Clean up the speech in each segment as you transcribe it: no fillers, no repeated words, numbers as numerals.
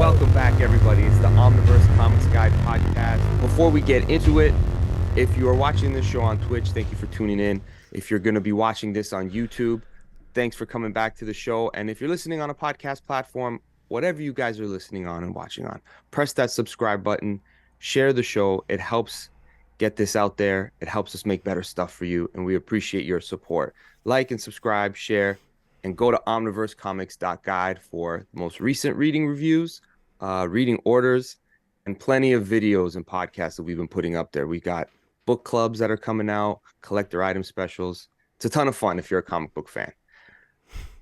Welcome back, everybody. It's the Omniverse Comics Guide podcast. Before we get into it, if you are watching this show on Twitch, thank you for tuning in. If you're going to be watching this on YouTube, thanks for coming back to the show. And if you're listening on a podcast platform, whatever you guys are listening on and watching on, press that subscribe button, share the show. It helps get this out there. It helps us make better stuff for you, and we appreciate your support. Like and subscribe, share, and go to omniversecomics.guide for the most recent reading reviews, reading orders, and plenty of videos and podcasts that we've been putting up there. We got book clubs that are coming out, collector item specials. It's a ton of fun if you're a comic book fan.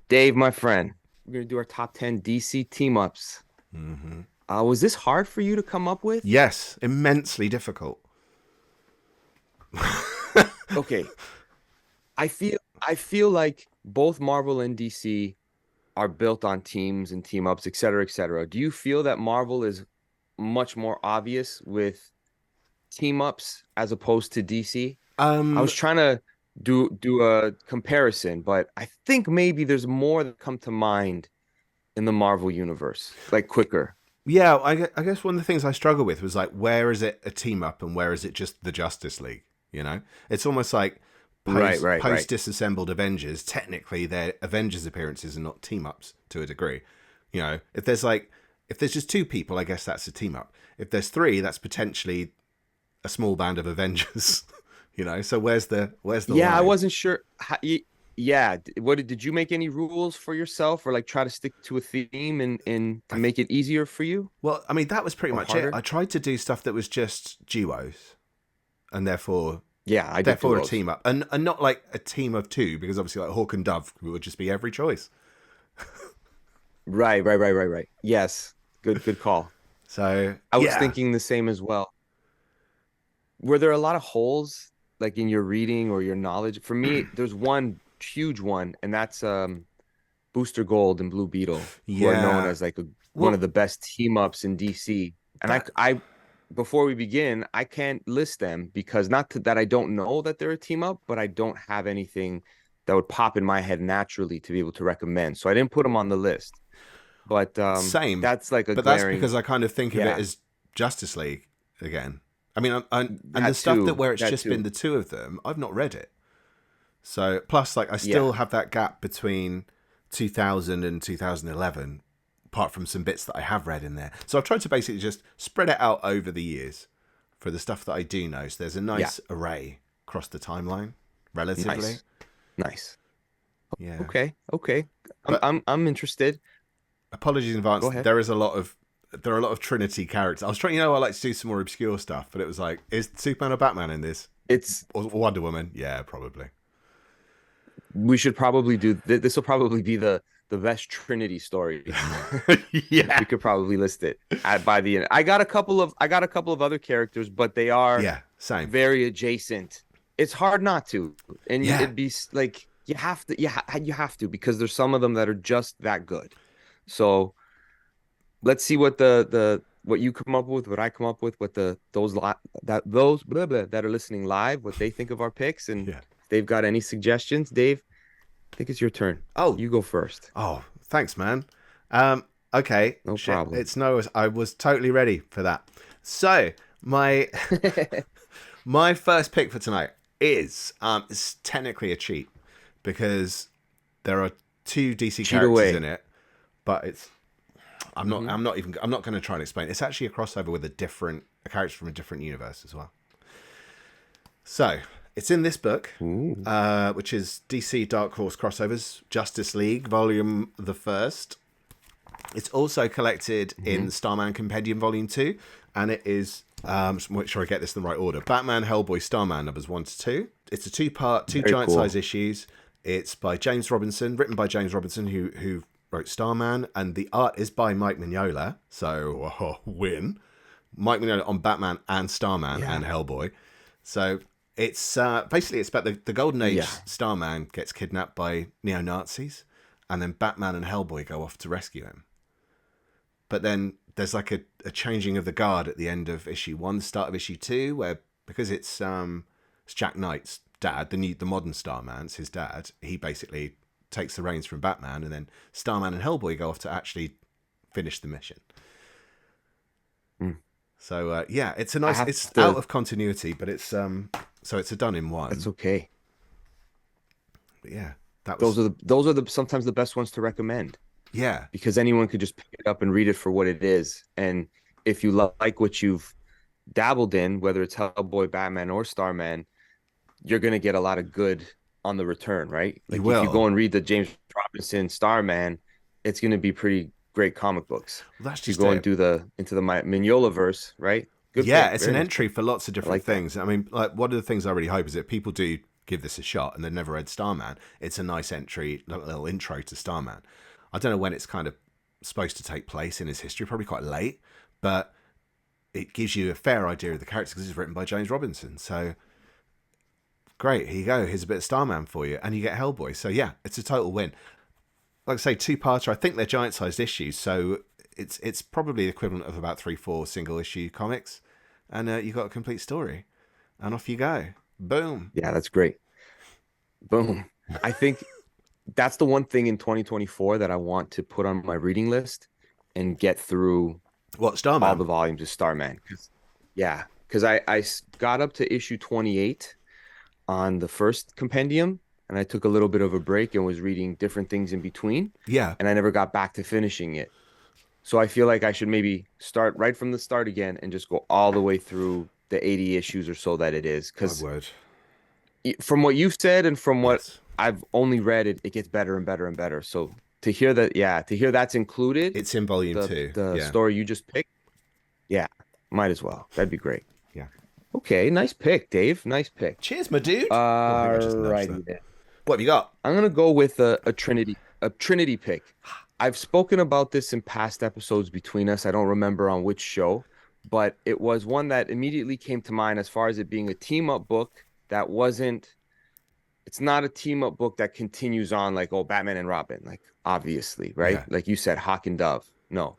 Dave, my friend, we're going to do our top 10 DC team-ups. Mm-hmm. Was this hard for you to come up with? Yes, immensely difficult. Okay. I feel like both Marvel and DC are built on teams and team-ups, et cetera, et cetera. Do you feel that Marvel is much more obvious with team-ups as opposed to DC? I was trying to do a comparison, but I think maybe there's more that come to mind in the Marvel universe, like quicker. Yeah, I guess one of the things I struggle with was like, where is it a team-up and where is it just the Justice League? You know, it's almost like post disassembled Avengers. Technically, their Avengers appearances are not team-ups to a degree. You know, if there's just two people, I guess that's a team-up. If there's three, that's potentially a small band of Avengers. You know, so where's the yeah, line? I wasn't sure. Yeah, did you make any rules for yourself, or like try to stick to a theme and to make it easier for you? Well, I mean, that was pretty much harder? it. I tried to do stuff that was just duos, and therefore I therefore a team up, and not like a team of two, because obviously like Hawk and Dove would just be every choice. Right. Yes, good call. So I was thinking the same as well. Were there a lot of holes like in your reading or your knowledge? For me, there's one huge one, and that's Booster Gold and Blue Beetle, who are known as like one of the best team ups in DC. And I before we begin, I can't list them because that I don't know that they're a team up, but I don't have anything that would pop in my head naturally to be able to recommend. So I didn't put them on the list. But same. That's like but glaring... that's because I kind of think of it as Justice League again. I mean, and the stuff where it's just been the two of them, I've not read it. So plus, like, I still have that gap between 2000 and 2011, apart from some bits that I have read in there. So I've tried to basically just spread it out over the years for the stuff that I do know. So there's a nice array across the timeline, relatively. Nice. Yeah. Okay. I'm interested. Apologies in advance. Go ahead. There are a lot of Trinity characters. I was trying, I like to do some more obscure stuff, but it was like, is Superman or Batman in this? Or Wonder Woman? Yeah, probably. We should probably do this. Will probably be the best Trinity story. Yeah, we could probably list it by the end. I got a couple of other characters, but they are same very adjacent. It's hard not to, and it'd be like you have to because there's some of them that are just that good. So let's see what what you come up with, what I come up with, what those that are listening live, what they think of our picks, and if they've got any suggestions. Dave, I think it's your turn. Oh, you go first. Oh, thanks, man. Okay, no problem. I was totally ready for that. So my my first pick for tonight is it's technically a cheat because there are two DC characters in it, but it's. I'm not going to try and explain. It's actually a crossover with a character from a different universe as well. So it's in this book, which is DC Dark Horse Crossovers, Justice League, Volume the First. It's also collected in Starman Compendium Volume 2, and it is, just make sure I get this in the right order, Batman, Hellboy, Starman, numbers 1 to 2. It's a two-part, two giant-size issues. It's by James Robinson, written by James Robinson, who wrote Starman, and the art is by Mike Mignola, so win. Mike Mignola on Batman and Starman and Hellboy. So it's basically it's about the Golden Age. Starman gets kidnapped by neo-Nazis, and then Batman and Hellboy go off to rescue him. But then there's like a changing of the guard at the end of issue 1, start of issue 2, where because it's Jack Knight's dad, the modern Starman's his dad, he basically takes the reins from Batman, and then Starman and Hellboy go off to actually finish the mission. Mm. So yeah, it's a I nice. have It's out to. of continuity, but it's so it's a done in That's one. okay. But yeah, that was Those are the sometimes the best ones to recommend yeah. because anyone could just pick it up and read it for what it is. And if you like what you've dabbled in, whether it's Hellboy, Batman, or Starman, you're gonna get a lot of good on the return, right? You Like if you will. go and read the James Robinson Starman, it's gonna be pretty great comic books. Well, that's If you just go and it. do the into the Mignola verse, right? Good Yeah, pick, it's very an nice entry pick. for lots of I different like that. things. I mean, like one of the things I really hope is that people do give this a shot and they've never read Starman. It's a nice entry, a little intro to Starman. I don't know when it's kind of supposed to take place in his history, probably quite late, but it gives you a fair idea of the character because it's written by James Robinson. So great, here you go. Here's a bit of Starman for you, and you get Hellboy. So yeah, it's a total win. Like I say, two-parter. I think they're giant-sized issues, so it's probably the equivalent of about 3-4 single-issue comics, and you got a complete story, and off you go. Boom. Yeah, that's great. Boom. I think that's the one thing in 2024 that I want to put on my reading list and get through What all Starman? the volumes of Starman. Yeah, because I got up to issue 28 on the first compendium, and I took a little bit of a break and was reading different things in between, Yeah, and I never got back to finishing it. So I feel like I should maybe start right from the start again and just go all the way through the 80 issues or so that it is. I Because would. from what you've said and from what Yes, I've only read, it gets better and better and better. So to hear that, yeah, to hear that's included, it's in volume the two. the Yeah, story you just picked, yeah, might as well. That'd be great. yeah. Okay, nice pick, Dave. Nice pick. Cheers, my dude. Oh, I think I just nudged that. Alrighty then. What have you got? I'm gonna go with a Trinity pick. I've spoken about this in past episodes between us. I don't remember on which show, but it was one that immediately came to mind as far as it being a team up book that wasn't. It's not a team up book that continues on like Batman and Robin, like obviously, right? Yeah. Like you said, Hawk and Dove. No,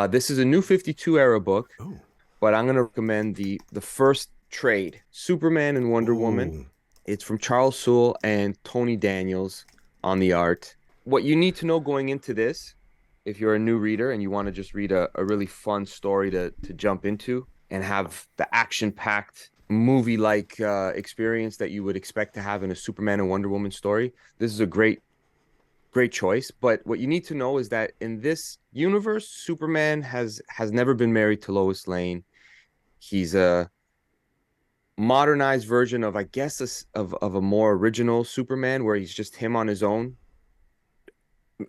this is a new 52 era book, Oh, but I'm gonna recommend the first trade, Superman and Wonder Woman. ooh, It's from Charles Soule and Tony Daniels on the art. What you need to know going into this, if you're a new reader and you want to just read a really fun story to jump into and have the action-packed movie-like experience that you would expect to have in a Superman and Wonder Woman story, this is a great choice. But what you need to know is that in this universe, Superman has never been married to Lois Lane. He's a modernized version of, I guess, of a more original Superman, where he's just him on his own,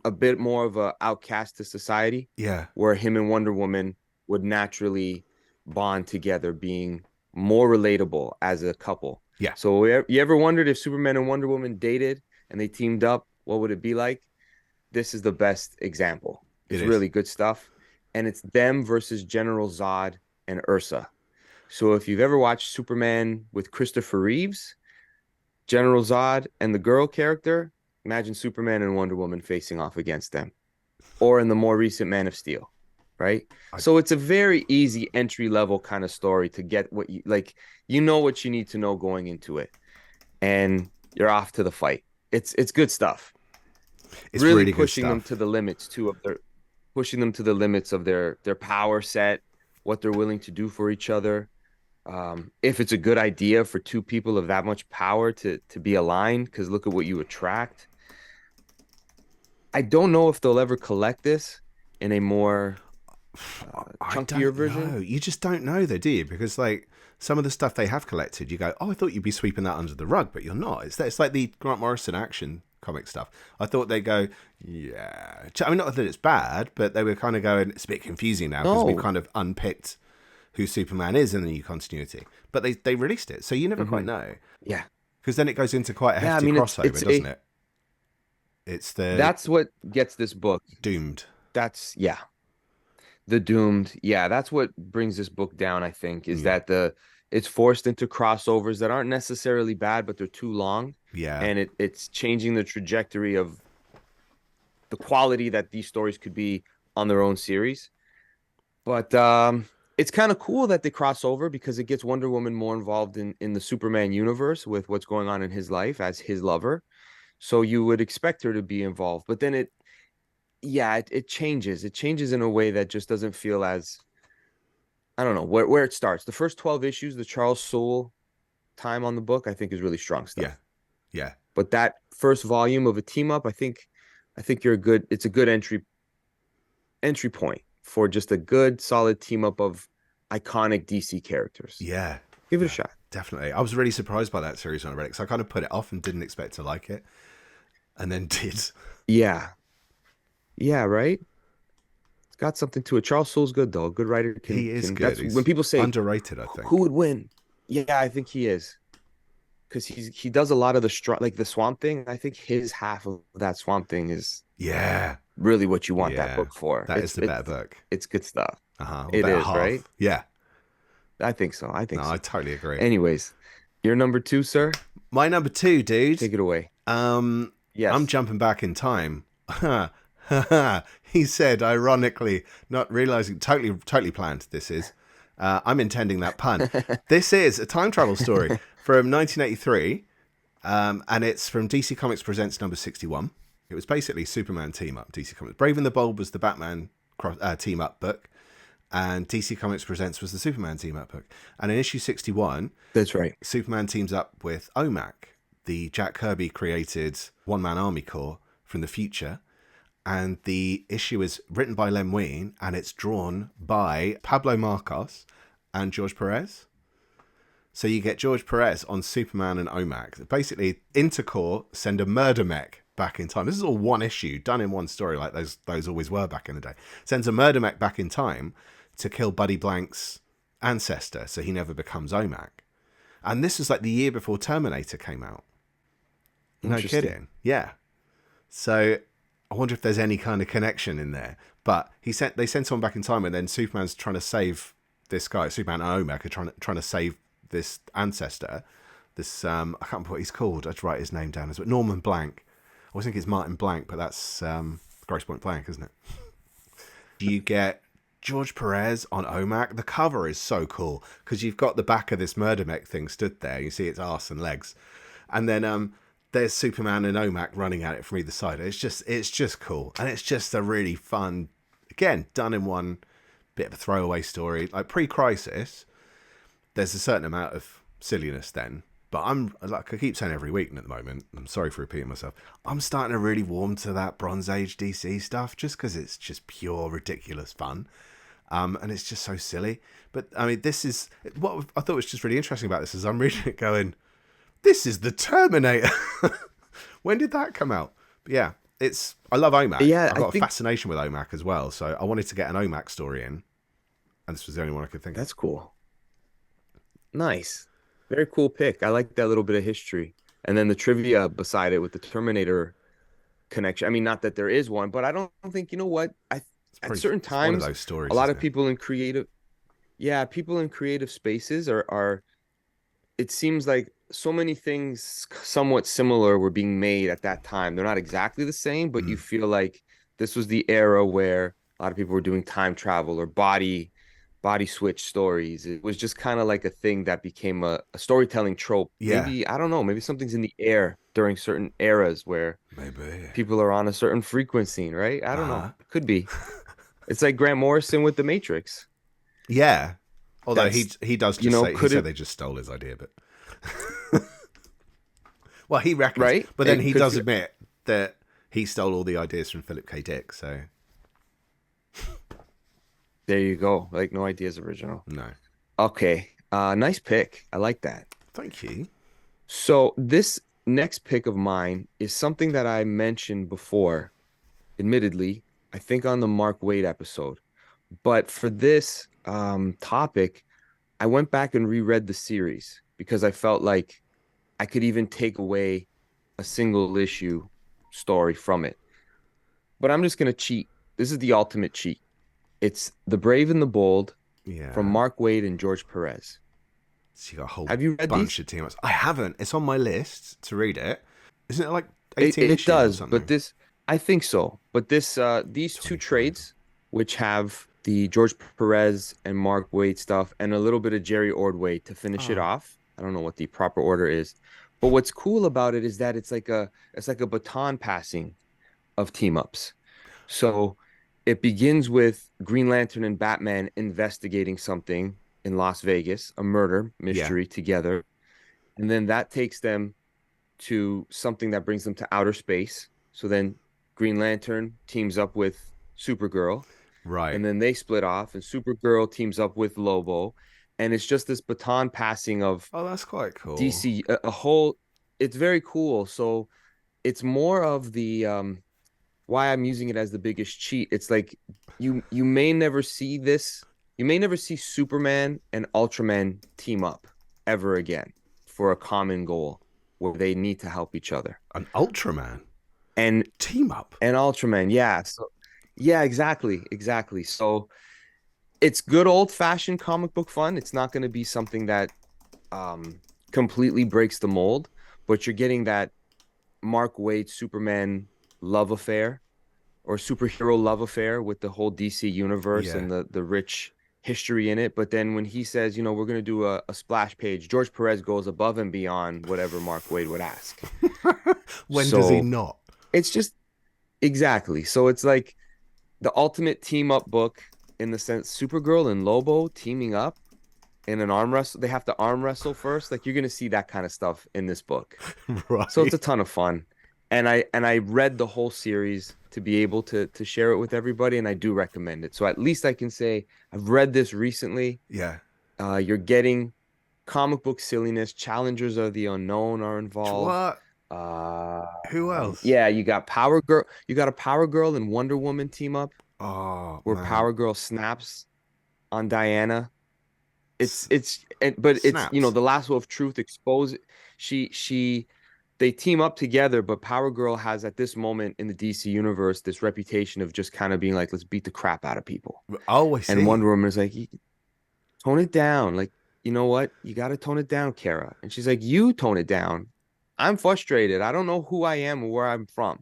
a bit more of a outcast to society, yeah, where him and Wonder Woman would naturally bond together, being more relatable as a couple. yeah. So you ever wondered if Superman and Wonder Woman dated and they teamed up, what would it be like? This is the best example. It It's is. really good stuff. And it's them versus General Zod and Ursa. So if you've ever watched Superman with Christopher Reeves, General Zod, and the girl character, imagine Superman and Wonder Woman facing off against them. Or in the more recent Man of Steel, right? I, So it's a very easy entry level kind of story to get what you like, you know what you need to know going into it. And you're off to the fight. It's good stuff. it's Really really good pushing them stuff. to the limits too of their pushing them to the limits of their power set, what they're willing to do for each other. If it's a good idea for two people of that much power to be aligned, because look at what you attract. I don't know if they'll ever collect this in a more I chunkier don't version. know. You just don't know, though, do you? Because like some of the stuff they have collected, you go, "Oh, I thought you'd be sweeping that under the rug," but you're not. It's like the Grant Morrison action comic stuff. I thought they'd go, "Yeah." I mean, not that it's bad, but they were kind of going, "It's a bit confusing now because we've No. kind of unpicked who Superman is in the new continuity." But they released it, so you never quite Hmm. know. Yeah. Because then it goes into quite a Yeah. I hefty mean, it's crossover, it's doesn't a it? It's the that's what gets this book. doomed. That's yeah. The doomed. Yeah, that's what brings this book down, I think, is Yeah, that it's forced into crossovers that aren't necessarily bad, but they're too long. yeah. And it's changing the trajectory of the quality that these stories could be on their own series. But it's kind of cool that they cross over because it gets Wonder Woman more involved in the Superman universe with what's going on in his life as his lover. So you would expect her to be involved, but then it changes. It changes in a way that just doesn't feel as I don't know where it starts. The first 12 issues, the Charles Soule time on the book, I think is really strong Yeah, stuff. yeah, But that first volume of a team up, I think you're a good. It's a good entry point for just a good solid team up of iconic DC characters. yeah, Give it a yeah. shot. Definitely. I was really surprised by that series when I read it because I kind of put it off and didn't expect to like it, and then did. Yeah. Yeah, right? It's got something to it. Charles Soule's good though. A good writer can He is can good. that's when He's people say underrated, I who think. would win. Yeah, I think he is. Because he does a lot of the like the Swamp Thing. I think his half of that Swamp Thing is Yeah, really what you want that yeah. book for. That is It's the better book. it's good stuff. The It better is, right? half. Yeah. I think so. I No, think I so. totally agree. Anyways, your number two, sir. My number two, dude. Take it away. Um, I'm Yes. jumping back in time. He said, ironically, not realizing, totally planned. This is. I'm intending that pun. This is a time travel story from 1983, and it's from DC Comics Presents number 61. It was basically Superman team up. DC Comics Brave and the Bold was the Batman team up book, and DC Comics Presents was the Superman team up book. And in issue 61, That's right. Superman teams up with OMAC, the Jack Kirby created one man army corps from the future. And the issue is written by Len Wein and it's drawn by Pablo Marcos and George Perez. So you get George Perez on Superman and OMAC. Basically, Intercorps send a murder mech back in time. This is all one issue, done in one story, like those always were back in the day. Sends a murder mech back in time to kill Buddy Blank's ancestor, so he never becomes OMAC. And this was like the year before Terminator came out. No Interesting. kidding. Yeah. So I wonder if there's any kind of connection in there. But they sent someone back in time, and then Superman's trying to save this guy. Superman and OMAC are trying to save this ancestor. This I can't remember what he's called. I'd write his name down as well. Norman Blank. I always think it's Martin Blank, but that's Gross Point Blank, isn't it? You get George Perez on OMAC. The cover is so cool because you've got the back of this murder mech thing stood there. You see its arse and legs, and then there's Superman and OMAC running at it from either side. It's just cool, and it's just a really fun, again, done in one bit of a throwaway story. Like pre-Crisis, there's a certain amount of silliness then, but I'm like I keep saying every week at the moment. I'm sorry for repeating myself. I'm starting to really warm to that Bronze Age DC stuff just because it's just pure ridiculous fun. And it's just so silly. But I mean, this is what I thought was just really interesting about this is I'm reading it going, this is the Terminator. When did that come out? But yeah, I love OMAC. Yeah, I've I got a think fascination with OMAC as well. So I wanted to get an OMAC story in, and this was the only one I could think of. that's cool. Nice. Very cool pick. I like that little bit of history. And then the trivia beside it with the Terminator connection. I mean, not that there is one, but I don't think, you know what? At certain It's one of times, those stories, a lot isn't of it? people in creative, yeah, people in creative spaces are it seems like so many things somewhat similar were being made at that time. They're not exactly the same, but you Mm. feel like this was the era where a lot of people were doing time travel or body switch stories. It was just kind of like a thing that became a storytelling trope. Yeah, Maybe, I don't know, maybe something's in the air during certain eras where maybe. people are on a certain frequency, right? I don't know. Uh-huh. It could be. It's like Grant Morrison with The Matrix. Yeah. Although That's, he does just say he could said it, they just stole his idea, but well, he reckons, right? but then It he could does feel, admit that he stole all the ideas from Philip K. Dick. So there you go. Like no ideas original. no, Okay. Nice pick. I like that. thank you. So this next pick of mine is something that I mentioned before, admittedly, I think on the Mark Waid episode. But for this topic, I went back and reread the series because I felt like I could even take away a single issue story from it. But I'm just gonna cheat. This is the ultimate cheat. It's The Brave and the Bold from Yeah, Mark Waid and George Perez. so you got a whole Have you read bunch these? of team ups. I haven't. It's on my list to read it. Isn't it like It 18 it issues or does, but something? this I think so. But this these two 25. trades, which have the George Perez and Mark Waid stuff and a little bit of Jerry Ordway to finish it Oh, off. I don't know what the proper order is. But what's cool about it is that it's like a baton passing of team ups. So it begins with Green Lantern and Batman investigating something in Las Vegas, a murder Yeah. mystery together. And then that takes them to something that brings them to outer space. So then Green Lantern teams up with Supergirl, Right. and then they split off, and Supergirl teams up with Lobo. And it's just this baton passing of Oh, that's quite cool. DC, a whole, it's very cool. So it's more of the why I'm using it as the biggest cheat. It's like you may never see this. You may never see Superman and Ultraman team up ever again for a common goal where they need to help each other. An Ultraman And team up. Ultraman, yeah. So yeah, exactly, exactly. So it's good old-fashioned comic book fun. It's not going to be something that completely breaks the mold, but you're getting that Mark Waid Superman love affair or superhero love affair with the whole DC universe Yeah. and the rich history in it. But then when he says, we're going to do a splash page, George Perez goes above and beyond whatever Mark Waid would ask. When does he So not? it's just exactly. So it's like the ultimate team up book in the sense Supergirl and Lobo teaming up in an arm wrestle. They have to arm wrestle first. Like you're going to see that kind of stuff in this book. So it's Right. a ton of fun. And I read the whole series to be able to share it with everybody, and I do recommend it. So at least I can say I've read this recently. Yeah. You're getting comic book silliness. Challengers of the Unknown are involved. What? Who else? Yeah, you got Power Girl. You got a Power Girl and Wonder Woman team up Oh where man. Power Girl snaps on Diana. S- But it's snaps. the lasso of truth expose she they team up together, but Power Girl has at this moment in the DC universe this reputation of just kind of being like, let's beat the crap out of people. Oh, I And see. Wonder Woman is like, tone it down. Like, you know what? You got to tone it down, Kara. And she's like, you tone it down. I'm frustrated. I don't know who I am or where I'm from.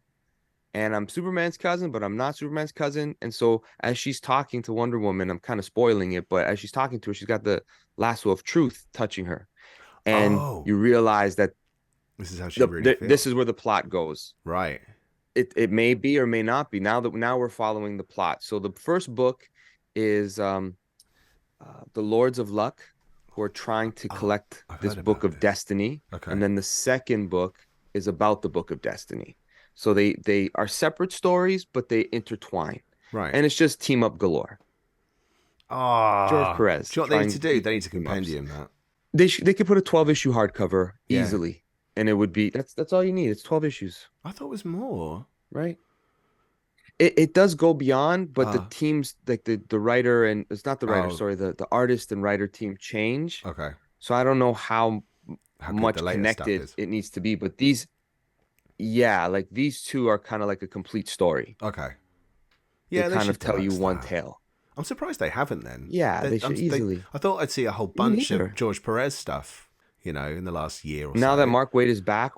And I'm Superman's cousin, but I'm not Superman's cousin. And so as she's talking to Wonder Woman, I'm kind of spoiling it, but as she's talking to her, she's got the lasso of truth touching her. And Oh, you realize that this is how she really this feels. is where the plot goes. Right. It may be or may not be. Now we're following the plot. So the first book is the Lords of Luck, who are trying to Oh, collect I've this heard book about of this. destiny. Okay. And then the second book is about the book of destiny. So they are separate stories, but they intertwine. Right. And it's just team up galore. George Ah, Perez do you know what they need trying to to do? keep They need to team ups. compendium that. They could put a 12 issue hardcover Yeah. easily, and it would be that's all you need. It's 12 issues, I thought it was more. right? It does go beyond, but the Ah. teams like the writer and it's not the writer, Oh, sorry, the artist and writer team change. okay. So I don't know how How good the much latest stuff connected is. it needs to be, but these, yeah, like these two are kind of like a complete story. Okay. They Yeah, they kind should of tell you deluxe one that. tale. I'm surprised they haven't then. Yeah, they should easily. I thought I'd see a whole Me bunch of neither. George Perez stuff, in the last year or Now that so. Mark Waid is back,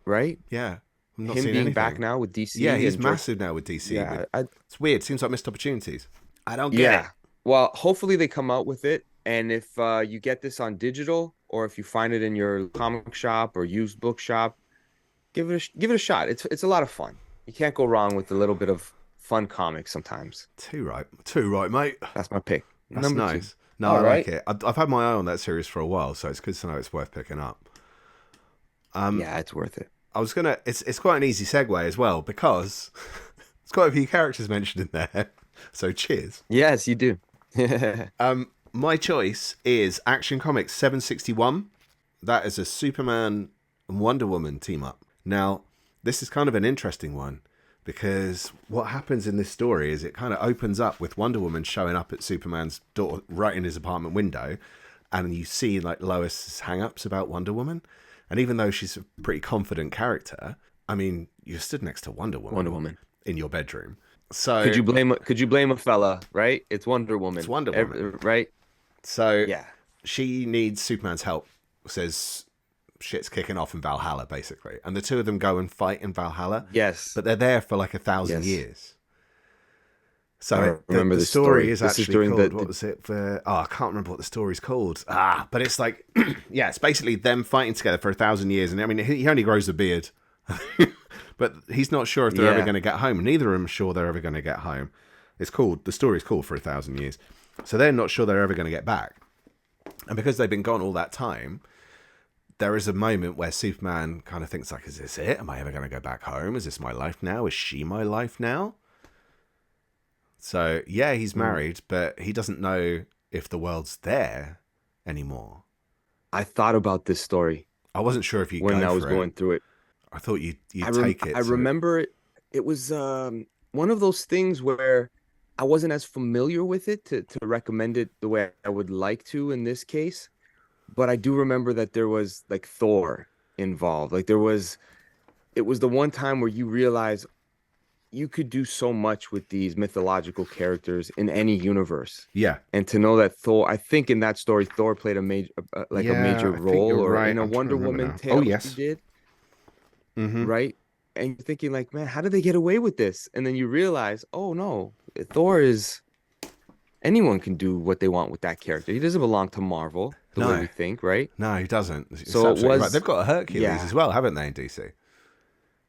right? Yeah. I'm not Him seeing being back anything. now with Yeah, DC he's and George, massive now with DC, yeah, but it's weird. Seems like missed opportunities. I don't get it. yeah. Well, hopefully they come out with it. And if you get this on digital or if you find it in your comic shop or used book shop, give it a shot. It's a lot of fun. You can't go wrong with a little bit of fun comics sometimes. Too right. Too right, mate. That's my pick. That's Number two. nice. No, I All like right. it. I've had my eye on that series for a while, so it's good to know it's worth picking up. Yeah, it's worth it. I was gonna. It's quite an easy segue as well because there's quite a few characters mentioned in there. So cheers. Yes, you do. My choice is Action Comics 761. That is a Superman and Wonder Woman team up. Now, this is kind of an interesting one because what happens in this story is it kind of opens up with Wonder Woman showing up at Superman's door right in his apartment window, and you see like Lois's hang-ups about Wonder Woman. And even though she's a pretty confident character, I mean, you're stood next to Wonder Woman, Wonder Woman. in your bedroom. So Could you blame a fella, right? It's Wonder Woman. It's Wonder Woman. Right? So Yeah. she needs Superman's help. Says shit's kicking off in Valhalla, basically, and the two of them go and fight in Valhalla. Yes. But they're there for like 1,000 Yes. years. I So remember the this story story. is This is actually during called, the what was it? I can't remember what the story's called. But it's like, yeah, it's basically them fighting together for 1,000 years. And I mean, he only grows a beard, but he's not sure if they're ever Yeah. going to get home. Neither of them are sure they're ever going to get home. The story's called For 1,000 Years. So they're not sure they're ever going to get back. And because they've been gone all that time, there is a moment where Superman kind of thinks like, is this it? Am I ever going to go back home? Is this my life now? Is she my life now? So, yeah, he's married, but he doesn't know if the world's there anymore. I thought about this story I wasn't sure if you when I was going through it. I thought you'd take it. I remember it. It was one of those things where I wasn't as familiar with it to recommend it the way I would like to in this case. But I do remember that there was like Thor involved. Like it was the one time where you realize you could do so much with these mythological characters in any universe. Yeah. And to know that Thor, I think in that story, Thor played a major, a major role, or right. in a Wonder Woman tale, he did. Mm-hmm. Right? And you're thinking like, man, how did they get away with this? And then you realize, oh no, Thor is, anyone can do what they want with that character. He doesn't belong to Marvel the way we think, right? No, he doesn't. It's so it was, right. They've got a Hercules as well, haven't they, in DC?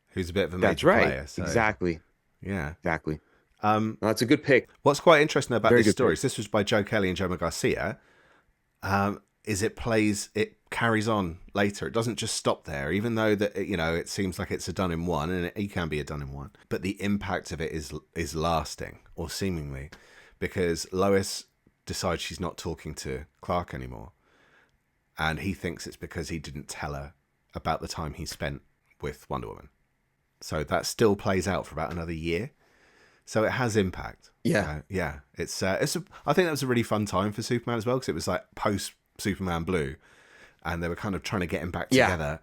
Who's a bit of a major player. So. Exactly. Yeah. Exactly. That's a good pick. What's quite interesting about these stories, this was by Joe Kelly and Joe Garcia, is it carries on later. It doesn't just stop there, even though that it seems like it's a done in one, and it can be a done in one. But the impact of it is lasting, or seemingly, because Lois decides she's not talking to Clark anymore, and he thinks it's because he didn't tell her about the time he spent with Wonder Woman. So that still plays out for about another year. So it has impact. Yeah. I think that was a really fun time for Superman as well, because it was like post Superman Blue, and they were kind of trying to get him back together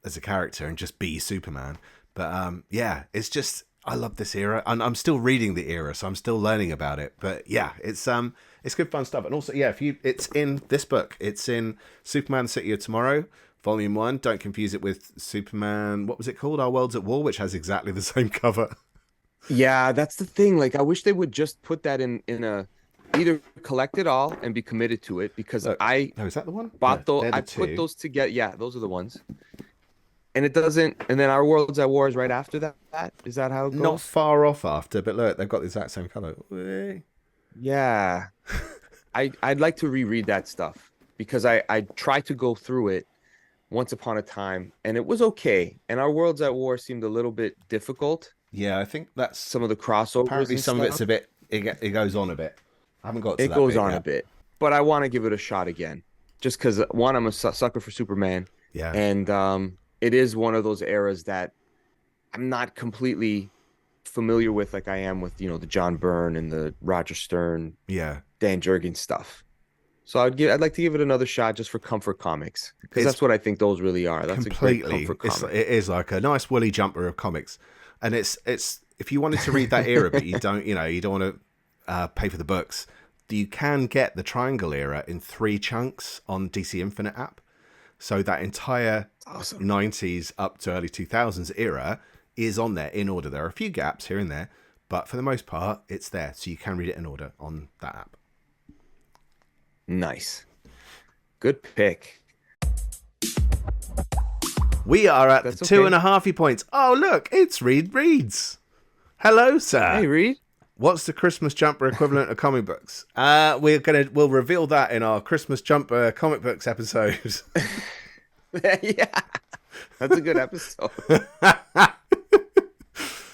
as a character and just be Superman. But it's just, I love this era, and I'm still reading the era, so I'm still learning about it. But yeah, it's good fun stuff. And also, it's in this book. It's in Superman City of Tomorrow, Volume 1. Don't confuse it with Superman, what was it called? Our World's at War, which has exactly the same cover. Yeah, that's the thing. Like, I wish they would just put that in a, either collect it all and be committed to it, because is that the one? Bought those. I put those together. Yeah, those are the ones. And it doesn't. And then Our World's at War is right after that. Is that how it goes? Not far off after, but look, they've got the exact same color. Yeah, I'd like to reread that stuff, because I tried to go through it once upon a time, and it was okay. And Our World's at War seemed a little bit difficult. Yeah, I think that's some of the crossovers. Apparently, some of it's a bit. It goes on a bit. I haven't got to that bit. It goes on a bit, but I want to give it a shot again, just because one, I'm a sucker for Superman. Yeah, and it is one of those eras that I'm not completely familiar with, like I am with the John Byrne and the Roger Stern, Dan Jurgens stuff. So I'd like to give it another shot just for comfort comics, because that's what I think those really are. That's completely, a great comfort comic. It is like a nice woolly jumper of comics. And it's if you wanted to read that era, but you don't want to pay for the books, you can get the Triangle era in 3 chunks on DC Infinite app. So that entire 90s up to early 2000s era is on there in order. There are a few gaps here and there, but for the most part, it's there. So you can read it in order on that app. Nice. Good pick. We are at 2.5 points. Oh, look, it's Reed Reads. Hello, sir. Hey, Reed. What's the Christmas jumper equivalent of comic books? We'll reveal that in our Christmas jumper comic books episode. Yeah, that's a good episode.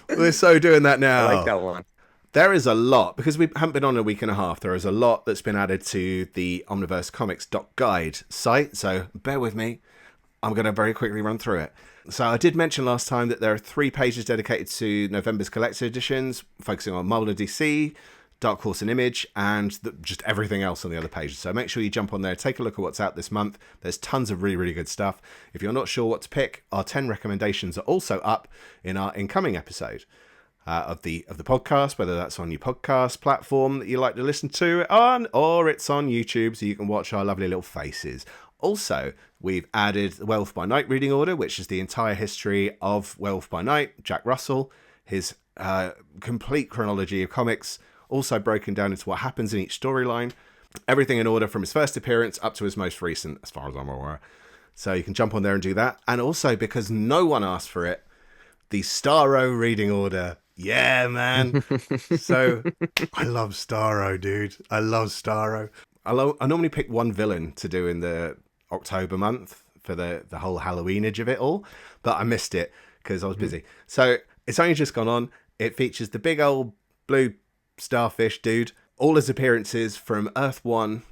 We're so doing that now. I like that one. There is a lot, because we haven't been on a week and a half. There is a lot that's been added to the Omniverse Comics.guide site, so bear with me. I'm going to very quickly run through it. So I did mention last time that there are 3 pages dedicated to November's collector editions, focusing on Marvel and DC, Dark Horse and Image, and just everything else on the other pages. So make sure you jump on there, take a look at what's out this month. There's tons of really, really good stuff. If you're not sure what to pick, our 10 recommendations are also up in our incoming episode of the podcast, whether that's on your podcast platform that you like to listen to it on, or it's on YouTube, so you can watch our lovely little faces. Also, we've added the Werewolf by Night reading order, which is the entire history of Werewolf by Night, Jack Russell, his complete chronology of comics, also broken down into what happens in each storyline. Everything in order from his first appearance up to his most recent, as far as I'm aware. So you can jump on there and do that. And also, because no one asked for it, the Starro reading order. Yeah, man. So I love Starro, dude. I love Starro. I normally pick one villain to do in the October month for the whole Halloweenage of it all, but I missed it because I was busy. So it's only just gone on. It features the big old blue starfish dude. All his appearances from Earth 1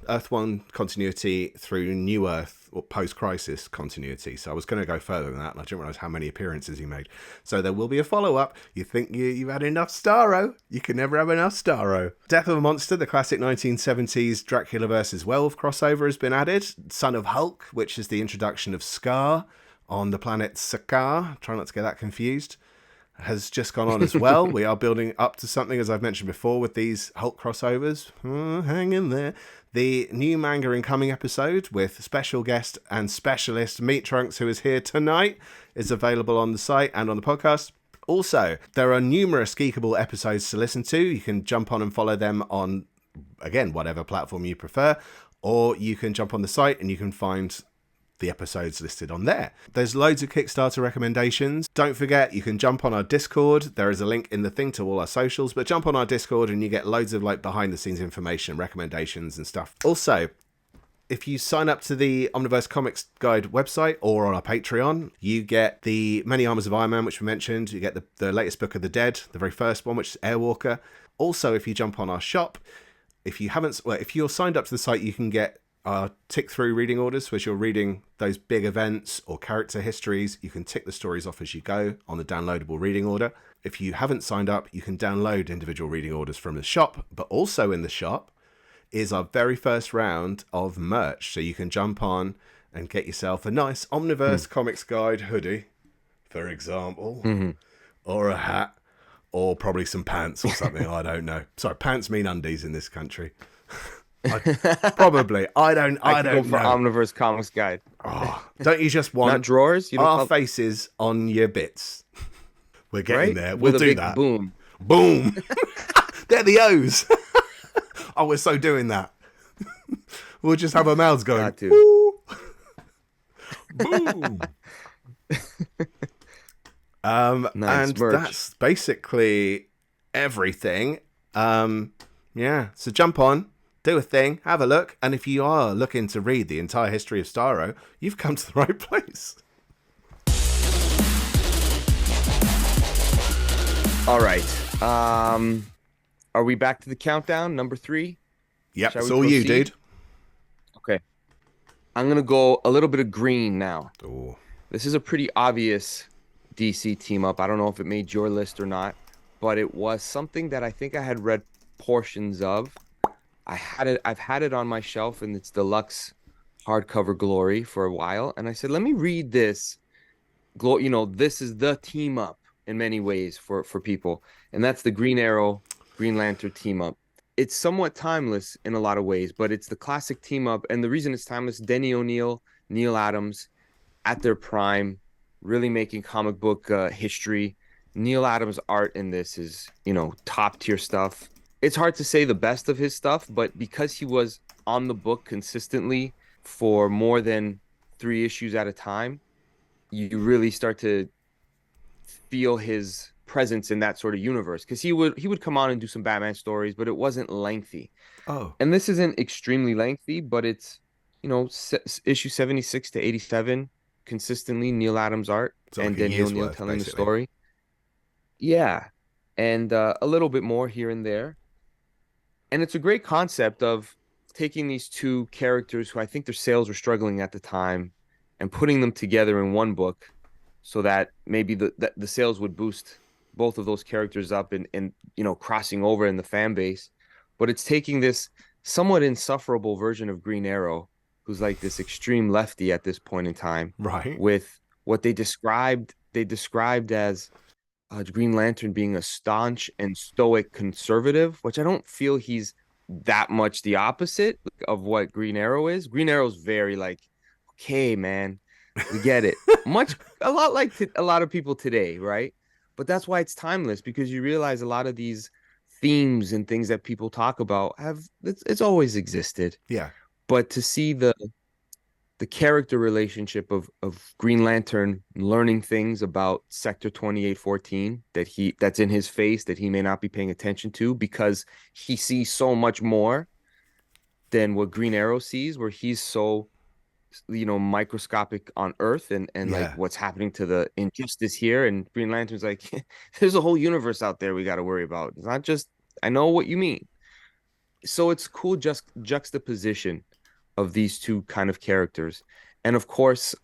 continuity through New Earth or post-crisis continuity. So I was going to go further than that, and I didn't realize how many appearances he made. So there will be a follow-up. You think you've had enough Starro? You can never have enough Starro. Death of a Monster, the classic 1970s Dracula vs. Werewolf crossover has been added. Son of Hulk, which is the introduction of Scar on the planet Sakaar. Try not to get that confused. Has just gone on as well. We are building up to something, as I've mentioned before, with these Hulk crossovers. Hang in there. The new manga incoming episode with special guest and specialist Meat Trunks, who is here tonight, is available on the site and on the podcast. Also, there are numerous Geekable episodes to listen to. You can jump on and follow them on, again, whatever platform you prefer, or you can jump on the site and you can find the episodes listed on there. There's loads of Kickstarter recommendations. Don't forget, you can jump on our Discord. There is a link in the thing to all our socials, but jump on our Discord and you get loads of like behind the scenes information, recommendations and stuff. Also, if you sign up to the Omniverse Comics Guide website or on our Patreon, you get the Many Armors of Iron Man, which we mentioned. You get the latest Book of the Dead, the very first one, which is Airwalker. Also, if you jump on our shop, if you're signed up to the site, you can get our tick through reading orders. So as you're reading those big events or character histories, you can tick the stories off as you go on the downloadable reading order. If you haven't signed up, you can download individual reading orders from the shop, but also in the shop is our very first round of merch. So you can jump on and get yourself a nice Omniverse Comics Guide hoodie, for example, or a hat, or probably some pants or something. I don't know. Sorry, pants mean undies in this country. Probably. I don't go for know. Omniverse Comics Guide. Oh, don't you just want not drawers? You our faces on your bits? We're getting there. We'll With a do big that. Boom. Boom. They're the O's. Oh, we're so doing that. We'll just have our mouths going. Got to. Ooh. Boom. Nice and merch. That's basically everything. Yeah. So jump on. Do a thing, have a look, and if you are looking to read the entire history of Starro, you've come to the right place. All right. Are we back to the countdown? Number 3? Yep, Shall it's we all you, proceed? dude. Okay. I'm going to go a little bit of green now. Ooh. This is a pretty obvious DC team up. I don't know if it made your list or not, but it was something that I think I had read portions of. I've had it on my shelf in its deluxe hardcover glory for a while, and I said, let me read this. This is the team up in many ways for people, and that's the Green Arrow, Green Lantern team up. It's somewhat timeless in a lot of ways, but it's the classic team up, and the reason it's timeless, Denny O'Neil, Neil Adams, at their prime, really making comic book history. Neil Adams' art in this is, top tier stuff. It's hard to say the best of his stuff, but because he was on the book consistently for more than 3 issues at a time, you really start to feel his presence in that sort of universe. Because he would come on and do some Batman stories, but it wasn't lengthy. Oh. And this isn't extremely lengthy, but it's, issue 76 to 87, consistently Neil Adams' art and Denny O'Neil telling the story. Yeah. And a little bit more here and there. And it's a great concept of taking these two characters who I think their sales were struggling at the time and putting them together in one book so that maybe the sales would boost both of those characters up and crossing over in the fan base. But it's taking this somewhat insufferable version of Green Arrow, who's like this extreme lefty at this point in time, right? With what they described as Green Lantern being a staunch and stoic conservative, which I don't feel he's that much the opposite of what Green Arrow is. Green Arrow's very like, okay, man, we get it. A lot like a lot of people today, right? But that's why it's timeless, because you realize a lot of these themes and things that people talk about it's always existed. Yeah. But to see the character relationship of Green Lantern learning things about Sector 2814 that's in his face that he may not be paying attention to because he sees so much more than what Green Arrow sees, where he's so microscopic on Earth and like Yeah. what's happening to the injustice here. And Green Lantern's like, there's a whole universe out there we got to worry about. It's not just I know what you mean. So it's cool just juxtaposition of these two kind of characters. And of course,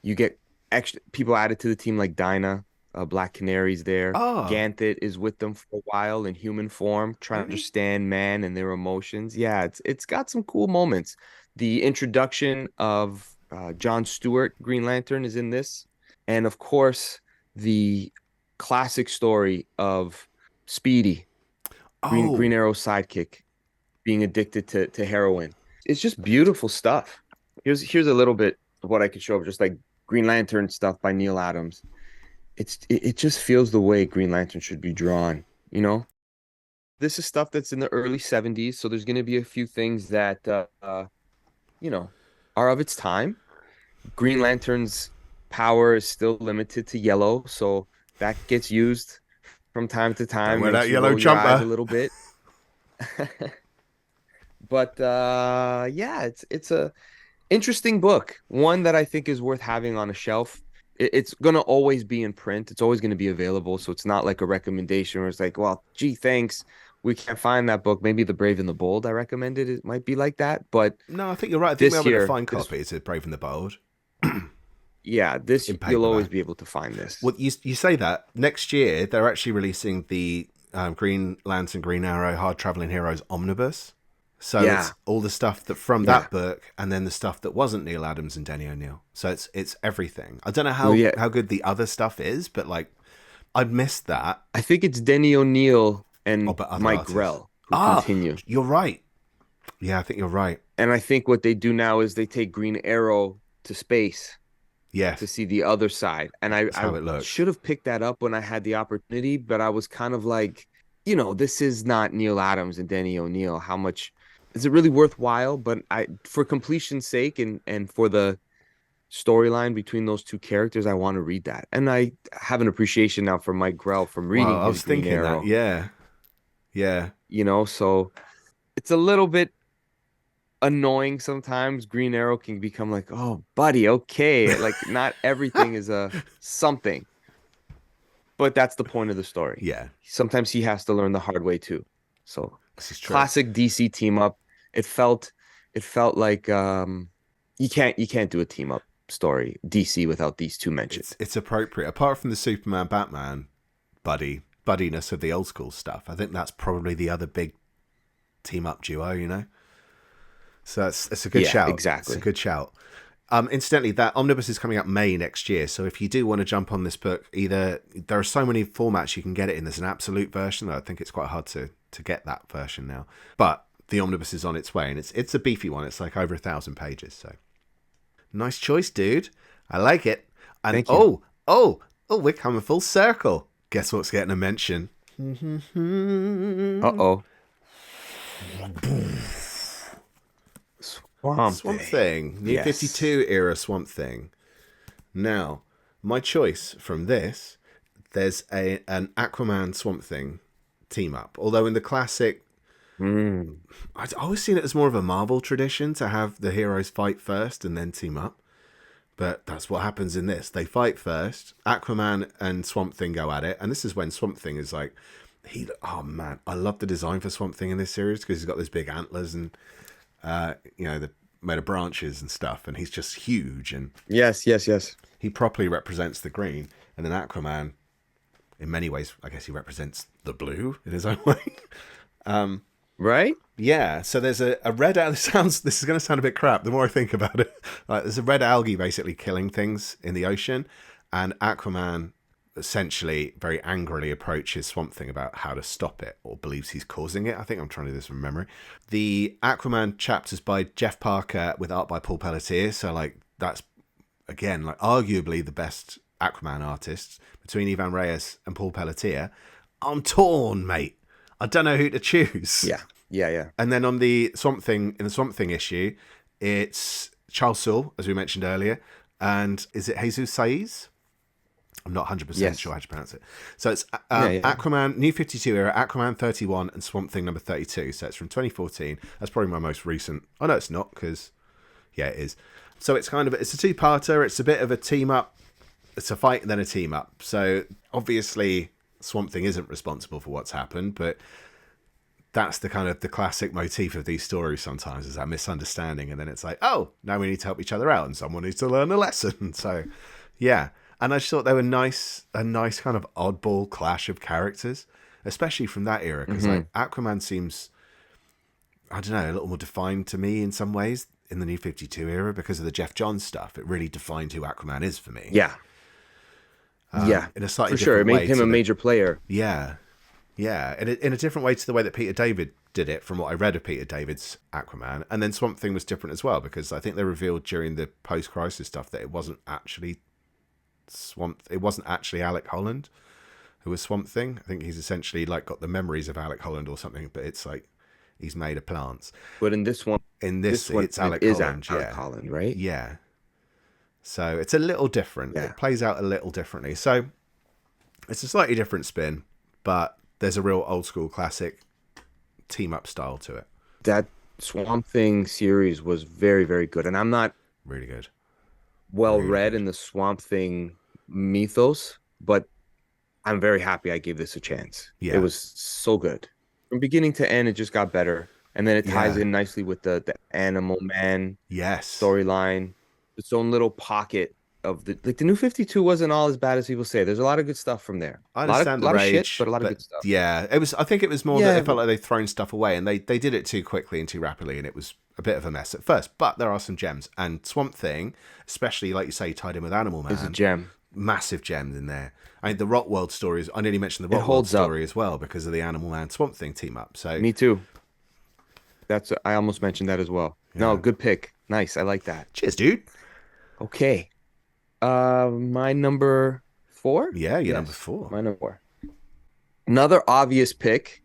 you get extra people added to the team like Dinah, Black Canary's there. Oh, Ganthet is with them for a while in human form, trying to really? understand man and their emotions. Yeah, it's got some cool moments. The introduction of John Stewart, Green Lantern, is in this, and of course the classic story of Speedy, Green Oh, Arrow's sidekick, being addicted to heroin. It's just beautiful stuff. Here's a little bit of what I could show, just like Green Lantern stuff by Neil Adams. It just feels the way Green Lantern should be drawn, you know? This is stuff that's in the early 70s, so there's going to be a few things that you know, are of its time. Green Lantern's power is still limited to yellow, so that gets used from time to don't time, wear makes that you yellow roll your eyes a jumper. little bit. But yeah, it's a interesting book. One that I think is worth having on a shelf. It's gonna always be in print. It's always gonna be available. So it's not like a recommendation where it's like, well, gee, thanks. We can't find that book. Maybe The Brave and the Bold I recommended. It might be like that. But No, I think you're right. I think we're this able to here, find this copies of Brave and the Bold yeah, this in you'll always paperback. be able to find this. Well, you say that next year they're actually releasing the Green Lantern, Green Arrow, Hard Traveling Heroes Omnibus. So it's Yeah, all the stuff that from yeah. that book, and then the stuff that wasn't Neil Adams and Denny O'Neil. So it's everything. I don't know Well, yeah. how good the other stuff is, but like I'd missed that. I think it's Denny O'Neil Oh, and but other Mike artists. Grell who Ah, continue. you're right. Yeah, I think you're right. And I think what they do now is they take Green Arrow to space to Yes, see the other side. And that's I how it looks. should have picked that up when I had the opportunity, but I was kind of like, this is not Neil Adams and Denny O'Neil. How much is it really worthwhile? But for completion's sake and for the storyline between those two characters, I want to read that. And I have an appreciation now for Mike Grell from Well, reading I his was Green thinking that. Arrow, Yeah, yeah. so it's a little bit annoying sometimes. Green Arrow can become like, oh, buddy, okay. Like not everything is a something, but that's the point of the story. Yeah, Sometimes he has to learn the hard way too. So this is true. classic DC team up. It felt it felt like you can't do a team up story DC without these two mentioned. It's appropriate. Apart from the Superman Batman buddiness of the old school stuff, I think that's probably the other big team up duo. So it's a good Yeah, shout. It's a exactly. good shout. Incidentally, that omnibus is coming out May next year. So if you do want to jump on this book, either there are so many formats you can get it in. There's an absolute version. I think it's quite hard to get that version now. But the omnibus is on its way, and it's a beefy one. It's like over 1,000 pages. So nice choice, dude. I like it. And Thank you. we're coming full circle. Guess what's getting a mention? Uh-oh. Swamp Swamp Thing. Thing, New Yes. 52 era Swamp Thing. Now, my choice from this, there's an Aquaman Swamp Thing team up. Although in the classic, Mm. I'd always seen it as more of a Marvel tradition to have the heroes fight first and then team up. But that's what happens in this. They fight first. Aquaman and Swamp Thing go at it, and this is when Swamp Thing is like, oh man, I love the design for Swamp Thing in this series because he's got those big antlers and the made of branches and stuff, and he's just huge, and Yes, yes, yes. he properly represents the green. And then Aquaman, in many ways, I guess he represents the blue in his own way. Right? Yeah, so there's a red algae. This is going to sound a bit crap the more I think about it. Like, there's a red algae basically killing things in the ocean, and Aquaman essentially very angrily approaches Swamp Thing about how to stop it, or believes he's causing it. I think I'm trying to do this from memory. The Aquaman chapters by Jeff Parker with art by Paul Pelletier, so like that's again like arguably the best Aquaman artists between Ivan Reyes and Paul Pelletier. I'm torn, mate. I don't know who to choose. Yeah. Yeah, yeah. And then on the Swamp Thing, in the Swamp Thing issue, it's Charles Soule, as we mentioned earlier, and is it Jesus Saiz? I'm not 100% Yes. sure how to pronounce it. So it's Yeah, yeah. Aquaman, New 52 era, Aquaman 31, and Swamp Thing number 32. So it's from 2014. That's probably my most recent. Oh, no, it's not, because, yeah, it is. So it's kind of, it's a two-parter. It's a bit of a team-up. It's a fight and then a team-up. So obviously Swamp Thing isn't responsible for what's happened, but that's the kind of the classic motif of these stories sometimes, is that misunderstanding. And then it's like, oh, now we need to help each other out and someone needs to learn a lesson. So, yeah. And I just thought they were a nice kind of oddball clash of characters, especially from that era, because like Aquaman seems, I don't know, a little more defined to me in some ways in the New 52 era because of the Jeff Johns stuff. It really defined who Aquaman is for me. Yeah. Yeah. In a slightly For sure. It different way made him a major player. Yeah. Yeah. In a different way to the way that Peter David did it, from what I read of Peter David's Aquaman. And then Swamp Thing was different as well, because I think they revealed during the post-crisis stuff that it wasn't actually Alec Holland who was Swamp Thing. I think he's essentially like got the memories of Alec Holland or something, but it's like he's made of plants. But in this one, it's Alec Holland. Alec Holland, right? Yeah. So it's a little different. Yeah. It plays out a little differently. So it's a slightly different spin, but there's a real old school classic team up style to it. That Swamp Thing series was very, very good. And I'm not really good. Well read in the Swamp Thing mythos, but I'm very happy I gave this a chance. Yeah. It was so good. From beginning to end, it just got better. And then it ties in nicely with the Animal Man storyline. Its own little pocket of the New 52 wasn't all as bad as people say. There's a lot of good stuff from there. I understand a lot the of rage, shit, but a lot of good stuff. Yeah, it was. I think it was more that it felt like they'd thrown stuff away, and they did it too quickly and too rapidly, and it was a bit of a mess at first. But there are some gems, and Swamp Thing, especially like you say, tied in with Animal Man, is a gem. Massive gems in there. I mean, the Rock World stories. I nearly mentioned the Rock World story as well because of the Animal Man Swamp Thing team up. So me too. I almost mentioned that as well. Yeah. No, good pick. Nice. I like that. Cheers, dude. Okay. My number 4? Yeah, you're number 4. My number 4. Another obvious pick.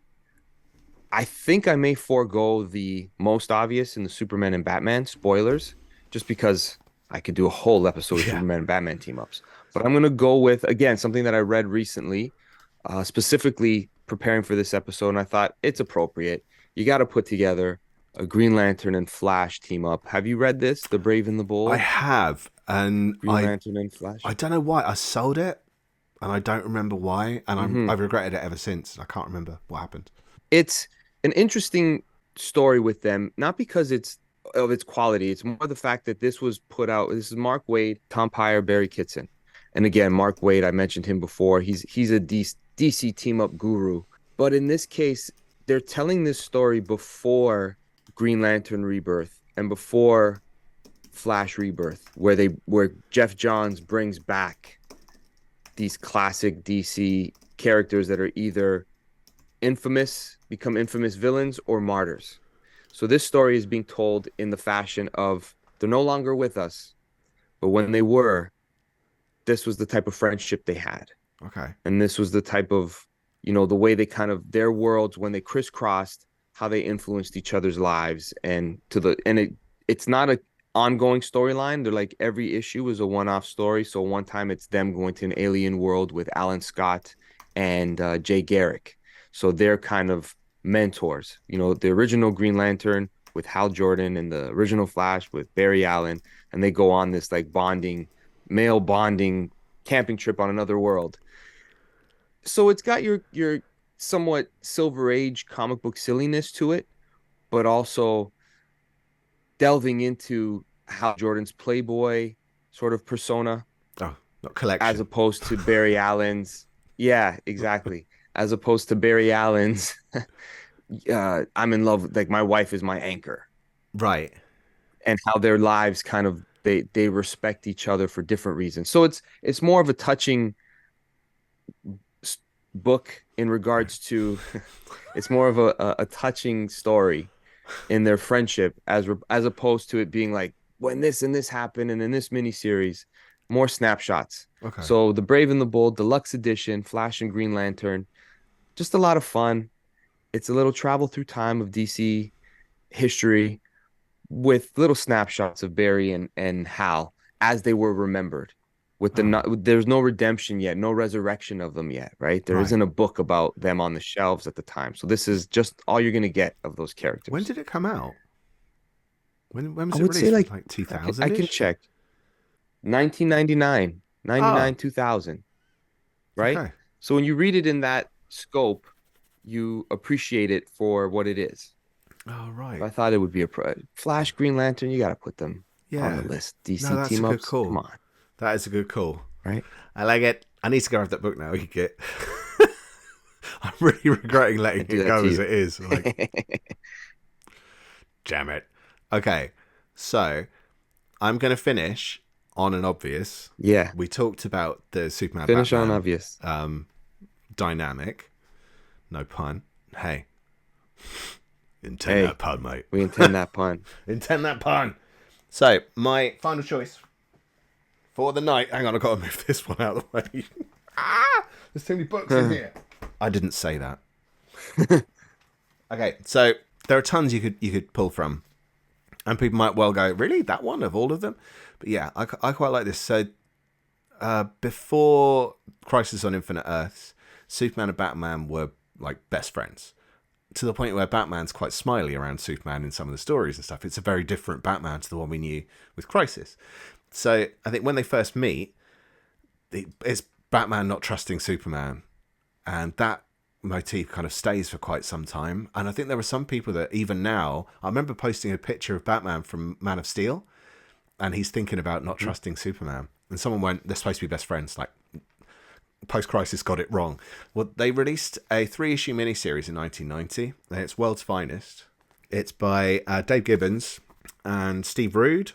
I think I may forego the most obvious in the Superman and Batman spoilers, just because I could do a whole episode of Superman and Batman team ups. But I'm going to go with, again, something that I read recently, specifically preparing for this episode, and I thought it's appropriate. You got to put together a Green Lantern and Flash team up. Have you read this, The Brave and the Bold? I have, and Green Lantern and Flash. I don't know why I sold it, and I don't remember why, and I've regretted it ever since. I can't remember what happened. It's an interesting story with them, not because it's of its quality. It's more the fact that this was put out. This is Mark Waid, Tom Peyer, Barry Kitson, and again, Mark Waid. I mentioned him before. He's a DC team up guru, but in this case, they're telling this story before Green Lantern Rebirth and before Flash Rebirth, where Jeff Johns brings back these classic DC characters that are either become infamous villains or martyrs. So this story is being told in the fashion of they're no longer with us, but when they were, this was the type of friendship they had. Okay. And this was the type of, the way they kind of, their worlds, when they crisscrossed, how they influenced each other's lives, it's not an ongoing storyline. They're like every issue is a one-off story. So one time it's them going to an alien world with Alan Scott and Jay Garrick. So they're kind of mentors. The original Green Lantern with Hal Jordan and the original Flash with Barry Allen, and they go on this like male bonding camping trip on another world. So it's got your somewhat Silver Age comic book silliness to it, but also delving into Hal Jordan's Playboy sort of persona. Oh, not collection. As opposed to Barry Allen's. Yeah, exactly. As opposed to Barry Allen's, I'm in love. Like, my wife is my anchor. Right. And how their lives kind of, they respect each other for different reasons. So it's more of a touching book in regards to it's more of a touching story in their friendship as opposed to it being like when this and this happened and in this miniseries, more snapshots. Okay. So The Brave and the Bold Deluxe Edition, Flash and Green Lantern, just a lot of fun. It's a little travel through time of DC history, with little snapshots of Barry and Hal as they were remembered. With the Oh, not, there's no redemption yet, no resurrection of them yet, right? There right. isn't a book about them on the shelves at the time. So this is just all you're gonna get of those When characters. did it come out? When I was it would say released? like Like I can 2000-ish? check. 1999, Oh, 99, 2000, right? okay. So when you read it in that scope, you appreciate it for what it is. Oh, So right. I thought it would be a Flash, Green Lantern. You got to put them on the Yeah. list. No, DC that's a team good ups. Come call. on, That is a good call. right? I like it. I need to go have that book now. You get. I'm really regretting letting I do it that go to as you. it is. Like, damn it. Okay, so I'm gonna finish on an obvious. Yeah, We talked about the Superman finish on Batman obvious. dynamic. No pun. Hey, intend that Hey, pun, mate. we intend that pun. Intend that pun. So my final choice for the night. Hang on, I've got to move this one out of the way. Ah, there's too many books in here. I didn't say that. Okay, so there are tons you could pull from, and people might well go, "Really, that one of all of them?" But yeah, I quite like this. So before Crisis on Infinite Earths, Superman and Batman were like best friends, to the point where Batman's quite smiley around Superman in some of the stories and stuff. It's a very different Batman to the one we knew with Crisis. So I think when they first meet, it's Batman not trusting Superman, and that motif kind of stays for quite some time. And I think there are some people that even now, I remember posting a picture of Batman from Man of Steel, and he's thinking about not trusting Superman. And someone went, "They're supposed to be best friends." Like, post Crisis got it wrong. Well, they released a 3-issue miniseries in 1990, and it's World's Finest. It's by Dave Gibbons and Steve Rude.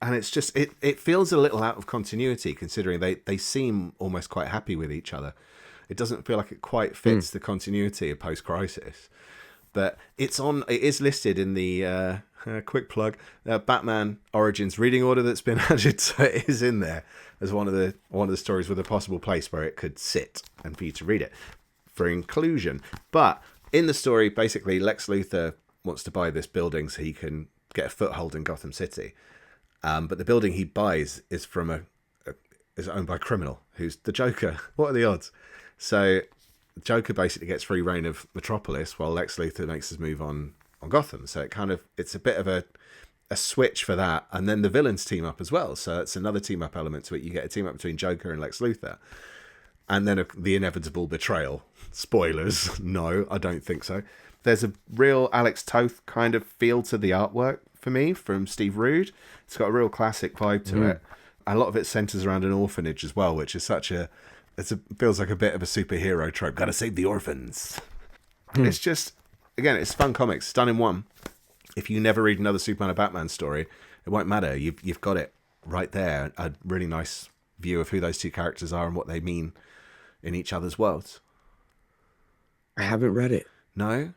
And it's just, it feels a little out of continuity considering they seem almost quite happy with each other. It doesn't feel like it quite fits the continuity of Post Crisis. But it is listed in the quick plug Batman Origins reading order that's been added, so it is in there as one of the stories with a possible place where it could sit and for you to read it for inclusion. But in the story, basically, Lex Luthor wants to buy this building so he can get a foothold in Gotham City. But the building he buys is is owned by a criminal who's the Joker. What are the odds? So Joker basically gets free reign of Metropolis while Lex Luthor makes his move on Gotham. So it's a bit of a switch for that. And then the villains team up as well. So it's another team up element to it. You get a team up between Joker and Lex Luthor. And then the inevitable betrayal. Spoilers. No, I don't think so. There's a real Alex Toth kind of feel to the artwork for me from Steve Rude. It's got a real classic vibe to it. A lot of it centers around an orphanage as well, which is feels like a bit of a superhero trope. Gotta save the orphans. It's just, again, it's fun comics. It's done in one. If you never read another Superman or Batman story, it won't matter. You've got it right there. A really nice view of who those two characters are and what they mean in each other's worlds. I haven't read it, No?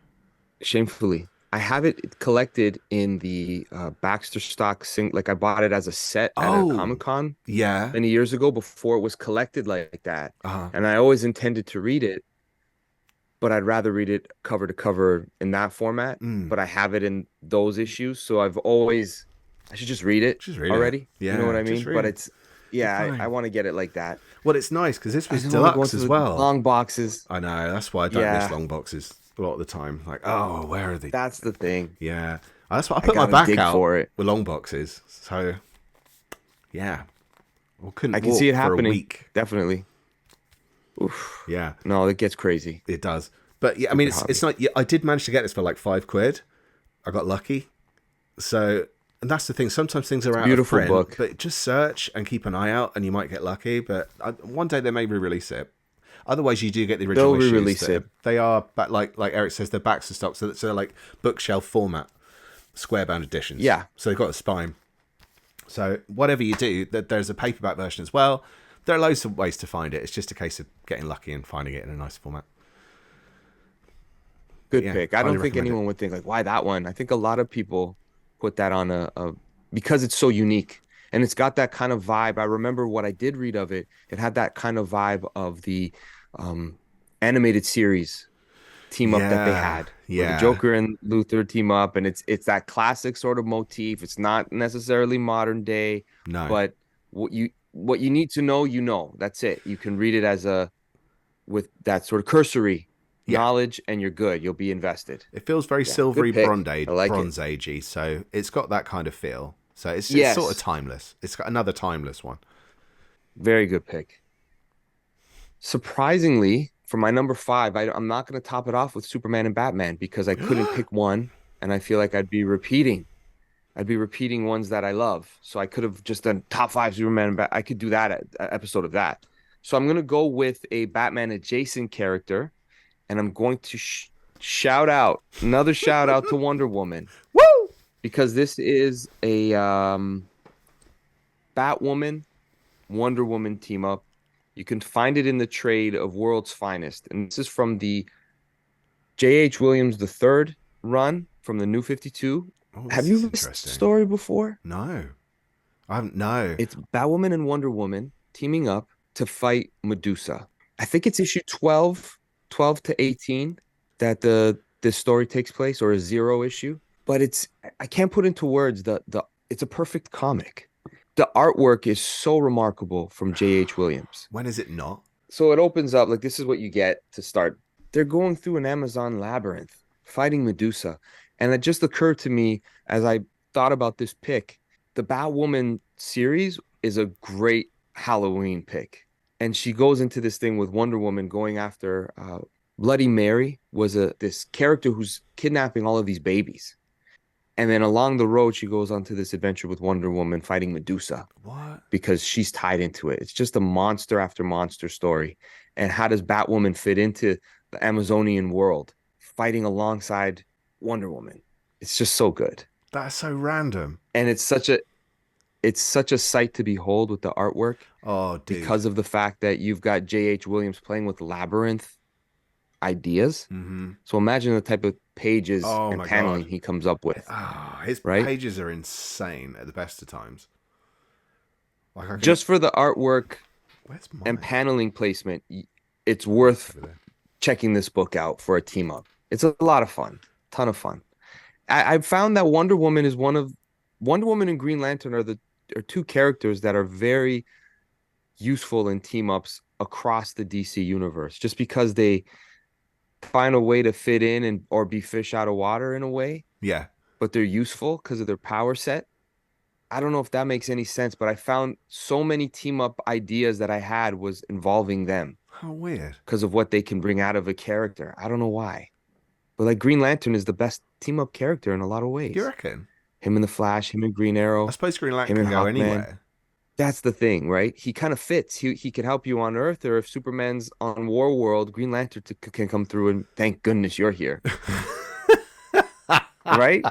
shamefully. I have it collected in the Baxter stock like I bought it as a set at a Oh, Comic-Con yeah. many years ago before it was collected like that. Uh-huh. And I always intended to read it, but I'd rather read it cover to cover in that format. Mm. But I have it in those issues, so I should just read it Just read it. already. You know what Yeah, I just mean? read But it. You're yeah, I fine. want to get it like that. Well, it's nice because this I was don't want to go deluxe into as the well. long boxes. I know. That's why I don't miss Yeah, long boxes a lot of the time. Like, oh, where are they? that's the thing. Yeah. That's why I I put my gotta back dig out for it. with long boxes. So, yeah. Well, I couldn't can walk see it for a happening. week. Definitely. Oof. Yeah, No, it gets crazy. it does. But yeah, I mean, Super it's hobby. not. Yeah, I did manage to get this for like £5. I got lucky. So, and that's the thing. Sometimes things are out of Beautiful print, book. but just search and keep an eye out, and you might get lucky. But one day they may re-release it. Otherwise, you do get the original They'll issues. re-release it. They are, but like Eric says, they're Baxter stock, so they're like bookshelf format, square bound editions. Yeah. So they've got a spine. So whatever you do, there's a paperback version as well. There are loads of ways to find it. It's just a case of getting lucky and finding it in a nice format. But Good yeah, pick. I highly don't think recommend it. anyone would think like, why that one? I think a lot of people put that on a because it's so unique and it's got that kind of vibe. I remember what I did read of it. It had that kind of vibe of the um animated series team up that they Yeah, had. where the Yeah. Joker and Luthor team up, and it's that classic sort of motif. It's not necessarily modern day, No. but what you need to know, you know. That's it. You can read it as a with that sort of cursory Yeah. knowledge, and you're good. You'll be invested. It feels very Yeah, good silvery pick. I like it. Bronze Agey, so it's got that kind of feel. So it's sort of Yes, timeless. It's got another timeless one. very good pick. Surprisingly, for my number five, I'm not going to top it off with Superman and Batman because I couldn't pick one, and I feel like I'd be repeating. I'd be repeating ones that I love. So I could have just done top five Superman and I could do that episode of that. So I'm going to go with a Batman adjacent character, and I'm going to shout out another shout out to Wonder Woman Woo! because this is a Batwoman Wonder Woman team up. You can find it in the trade of World's Finest, and this is from the J.H. Williams III run from the New 52. Oh, Have this you is read this interesting. story before? No. I haven't. No. It's Batwoman and Wonder Woman teaming up to fight Medusa. I think it's issue 12 to 18 that this story takes place, or a zero issue. But I can't put into words the it's a perfect comic. The artwork is so remarkable from J.H. Williams. When is it not? So it opens up like this is what you get to start. They're going through an Amazon labyrinth fighting Medusa. And it just occurred to me as I thought about this pick, the Batwoman series is a great Halloween pick. And she goes into this thing with Wonder Woman going after Bloody Mary was this character who's kidnapping all of these babies. And then along the road, she goes onto this adventure with Wonder Woman fighting Medusa. What? Because she's tied into it. It's just a monster after monster story. And how does Batwoman fit into the Amazonian world fighting alongside Wonder Woman? It's just so good. That's so random. And it's such a sight to behold with the artwork. Oh, dude. Because of the fact that you've got J.H. Williams playing with labyrinth ideas. Mm-hmm. So imagine the type of pages and paneling he comes up with. Oh, his right? pages are insane at the best of times. Like just for the artwork Where's and paneling placement, it's worth checking this book out for a team up. It's a lot of fun, ton of fun. I found that Wonder Woman and Green Lantern are two characters that are very useful in team ups across the DC universe, just because they find a way to fit in or be fish out of water in a way. Yeah. But they're useful because of their power set. I don't know if that makes any sense, but I found so many team up ideas that I had was involving them. How weird. Because of what they can bring out of a character. I don't know why. But like Green Lantern is the best team up character in a lot of ways. You reckon? Him and the Flash, him and Green Arrow. I suppose Green Lantern can go anywhere. That's the thing, right? He kind of fits. He can help you on Earth, or if Superman's on War World, Green Lantern can come through and thank goodness you're here. Right?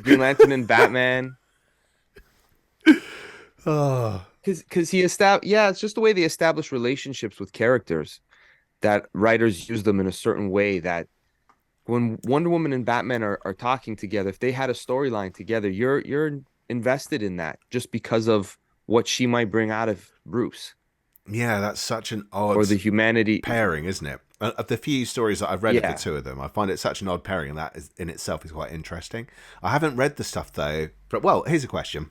Green Lantern and Batman. Oh. Because it's just the way they establish relationships with characters, that writers use them in a certain way that when Wonder Woman and Batman are talking together, if they had a storyline together, you're invested in that just because of what she might bring out of Bruce. Yeah, that's such an odd or the humanity pairing, isn't it? Of the few stories that I've read of the two of them, I find it such an odd pairing, and that is, in itself is quite interesting. I haven't read the stuff though, but well, here's a question.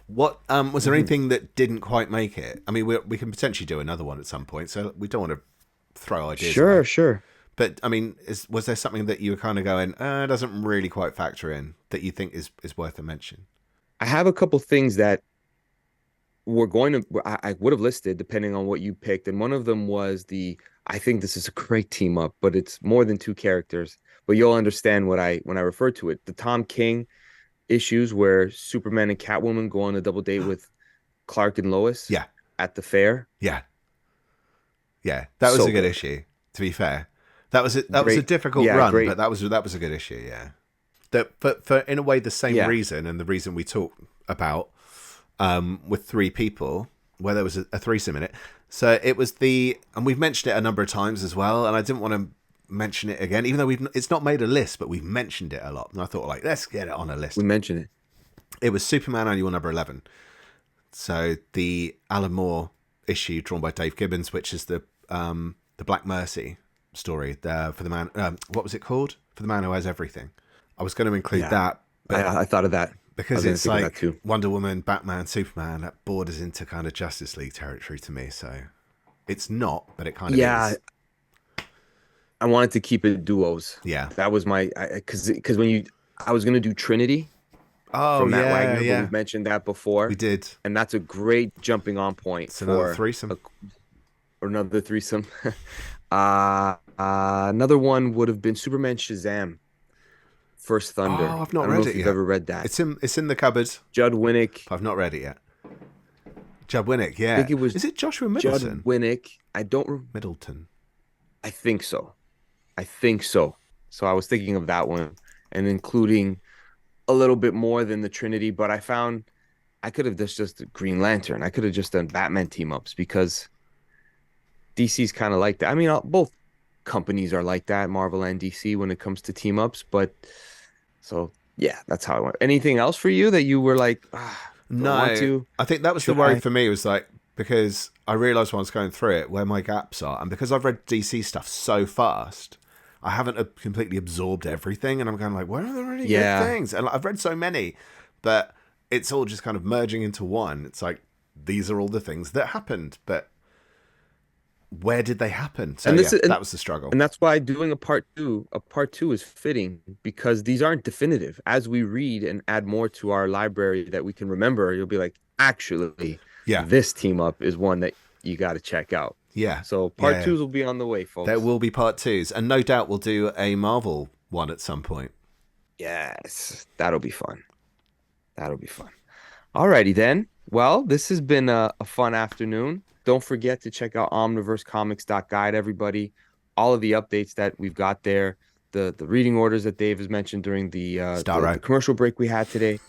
What was there anything that didn't quite make it? I mean, we can potentially do another one at some point, so we don't want to throw ideas. Sure. But I mean, was there something that you were kind of going, doesn't really quite factor in that you think is worth a mention? I have a couple things that I would have listed depending on what you picked, and one of them was I think this is a great team up, but it's more than two characters. But you'll understand when I refer to it. The Tom King issues where Superman and Catwoman go on a double date with Clark and Lois. Yeah. At the fair. Yeah. That was a good issue. To be fair, that was a difficult run, but that was a good issue. Yeah. But for in a way the same reason, and the reason we talked about with three people, where there was a threesome in it. So it was and we've mentioned it a number of times as well, and I didn't want to mention it again, even though it's not made a list, but we've mentioned it a lot, and I thought, like, let's get it on a list. We mentioned it. It was Superman Annual number 11. So the Alan Moore issue drawn by Dave Gibbons, which is the Black Mercy story for the man. What was it called? for the man who has everything. I was going to include that, but I thought of that because it's like Wonder Woman, Batman, Superman, that borders into kind of Justice League territory to me. So it's not, but it kind of is. I wanted to keep it duos. Yeah, that was my because I was gonna do Trinity. From Matt Wagner, but we mentioned that before. We did, and that's a great jumping on point for another threesome. Another threesome. Another one would have been Superman Shazam. First Thunder. Oh, I've not read it yet. You've ever read that? It's in the cupboard. Judd Winnick. I've not read it yet. Judd Winnick, yeah. I think it was. Is it Joshua Middleton? Judd Winnick. I don't. Middleton. I think so. So I was thinking of that one and including a little bit more than the Trinity, but I found I could have just Green Lantern. I could have just done Batman team ups because DC's kind of like that. I mean, both companies are like that, Marvel and DC, when it comes to team ups. But so yeah, that's how I went. Anything else for you that you were like, no? I think that was the worry for me. It was like, because I realized when I was going through it where my gaps are, and because I've read DC stuff so fast, I haven't completely absorbed everything, and I'm going like, where are the really good things? And I've read so many, but it's all just kind of merging into one. It's like, these are all the things that happened, but where did they happen? So that was the struggle. And that's why doing a part two is fitting, because these aren't definitive. As we read and add more to our library that we can remember, you'll be like, actually, this team up is one that you got to check out. Yeah. So part twos will be on the way, folks. There will be part twos, and no doubt we'll do a Marvel one at some point. Yes, that'll be fun. Alrighty then. Well, this has been a fun afternoon. Don't forget to check out omniversecomics.guide, everybody. All of the updates that we've got there, the reading orders that Dave has mentioned during the commercial break we had today.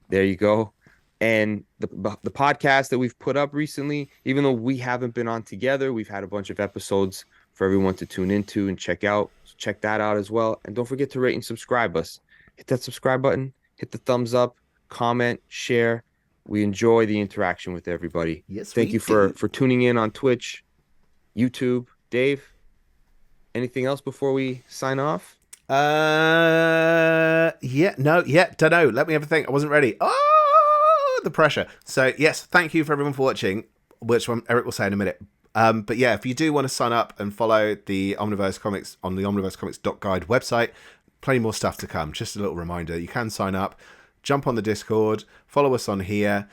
There you go. And the podcast that we've put up recently, even though we haven't been on together, we've had a bunch of episodes for everyone to tune into and check out. So check that out as well. And don't forget to rate and subscribe us. Hit that subscribe button, hit the thumbs up, comment, share. We enjoy the interaction with everybody. Yes, thank you for tuning in on Twitch, YouTube. Dave, anything else before we sign off? Don't know. Let me have a think. I wasn't ready. The pressure. So yes, thank you for everyone for watching, which one Eric will say in a minute. But yeah, if you do want to sign up and follow the Omniverse Comics on the omniversecomics.guide website, plenty more stuff to come. Just a little reminder, you can sign up, jump on the Discord, follow us on here,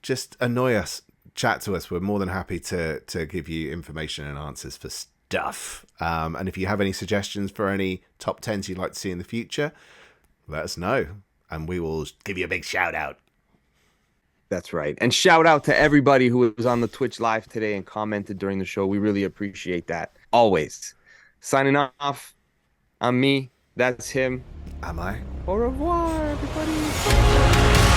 just annoy us, chat to us. We're more than happy to give you information and answers for stuff. And if you have any suggestions for any top 10s you'd like to see in the future, let us know and we will give you a big shout out. That's right. And shout out to everybody who was on the Twitch live today and commented during the show. We really appreciate that. Always. Signing off. I'm me. That's him. Am I? Au revoir, everybody.